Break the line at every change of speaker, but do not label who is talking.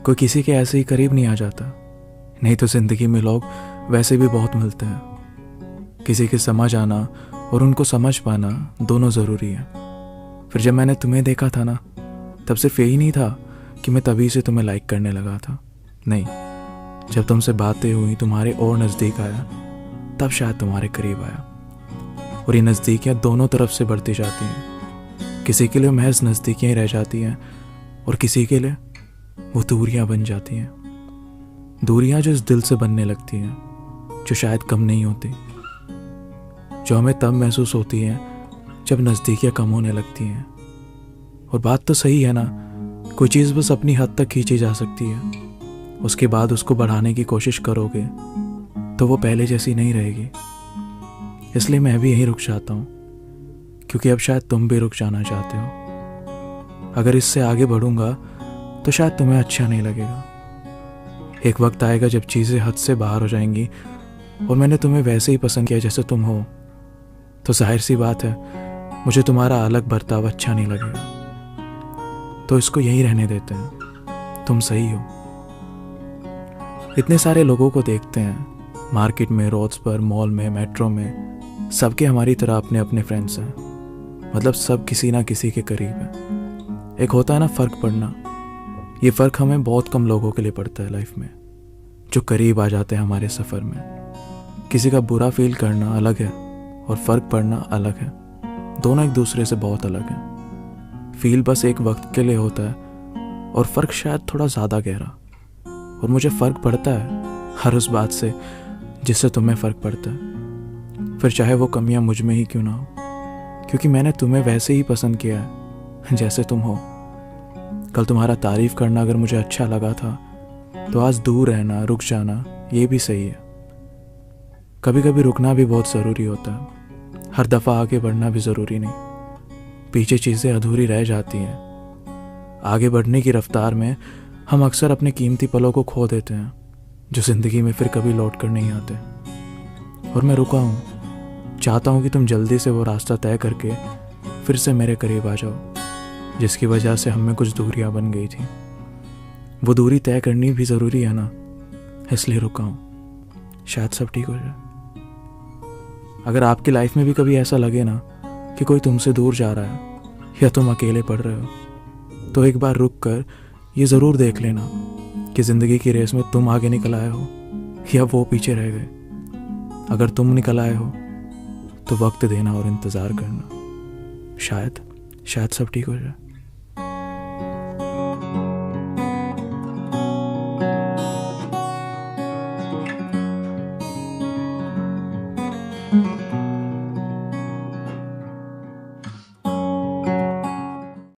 कोई किसी के ऐसे ही करीब नहीं आ जाता, नहीं तो जिंदगी में लोग वैसे भी बहुत मिलते हैं। किसी के समझ आना और उनको समझ पाना दोनों ज़रूरी है। फिर जब मैंने तुम्हें देखा था ना, तब सिर्फ यही नहीं था कि मैं तभी से तुम्हें लाइक करने लगा था। नहीं, जब तुमसे बातें हुई, तुम्हारे और नज़दीक आया, तब शायद तुम्हारे करीब आया। और ये नज़दीकियाँ दोनों तरफ से बढ़ती जाती हैं। किसी के लिए महज नज़दीकियाँ ही रह जाती हैं और किसी के लिए वो दूरियां बन जाती हैं। दूरियां जो इस दिल से बनने लगती हैं, जो शायद कम नहीं होती, जो हमें तब महसूस होती हैं जब नज़दीकियां कम होने लगती हैं। और बात तो सही है ना, कोई चीज़ बस अपनी हद तक खींची जा सकती है, उसके बाद उसको बढ़ाने की कोशिश करोगे तो वो पहले जैसी नहीं रहेगी। इसलिए मैं भी यहीं रुक जाता हूँ, क्योंकि अब शायद तुम भी रुक जाना चाहते हो। अगर इससे आगे बढ़ूंगा तो शायद तुम्हें अच्छा नहीं लगेगा। एक वक्त आएगा जब चीज़ें हद से बाहर हो जाएंगी और मैंने तुम्हें वैसे ही पसंद किया जैसे तुम हो, तो जाहिर सी बात है मुझे तुम्हारा अलग बर्ताव अच्छा नहीं लगेगा। तो इसको यहीं रहने देते हैं, तुम सही हो। इतने सारे लोगों को देखते हैं मार्केट में, रोड्स पर, मॉल में, मेट्रो में, सबके हमारी तरह अपने अपने फ्रेंड्स हैं। मतलब सब किसी ना किसी के करीब है। एक होता है ना फ़र्क पड़ना, ये फ़र्क हमें बहुत कम लोगों के लिए पड़ता है लाइफ में, जो करीब आ जाते हैं हमारे सफ़र में। किसी का बुरा फील करना अलग है और फ़र्क पड़ना अलग है। दोनों एक दूसरे से बहुत अलग हैं। फील बस एक वक्त के लिए होता है और फ़र्क शायद थोड़ा ज़्यादा गहरा। और मुझे फ़र्क पड़ता है हर उस बात से जिससे तुम्हें फ़र्क पड़ता है, फिर चाहे वो कमियां मुझ में ही क्यों ना हो, क्योंकि मैंने तुम्हें वैसे ही पसंद किया है जैसे तुम हो। कल तुम्हारा तारीफ़ करना अगर मुझे अच्छा लगा था, तो आज दूर रहना, रुक जाना, ये भी सही है। कभी कभी रुकना भी बहुत ज़रूरी होता है, हर दफ़ा आगे बढ़ना भी ज़रूरी नहीं। पीछे चीज़ें अधूरी रह जाती हैं। आगे बढ़ने की रफ्तार में हम अक्सर अपने कीमती पलों को खो देते हैं, जो ज़िंदगी में फिर कभी लौट कर नहीं आते। और मैं रुका हूँ, चाहता हूँ कि तुम जल्दी से वो रास्ता तय करके फिर से मेरे करीब आ जाओ, जिसकी वजह से हम में कुछ दूरियां बन गई थी। वो दूरी तय करनी भी ज़रूरी है ना, इसलिए रुका हूँ, शायद सब ठीक हो जाए। अगर आपकी लाइफ में भी कभी ऐसा लगे ना कि कोई तुमसे दूर जा रहा है या तुम अकेले पड़ रहे हो, तो एक बार रुक कर ये ज़रूर देख लेना कि ज़िंदगी की रेस में तुम आगे निकल आए हो या वो पीछे रह गए। अगर तुम निकल आए हो तो वक्त देना और इंतज़ार करना, शायद सब ठीक हो जाए।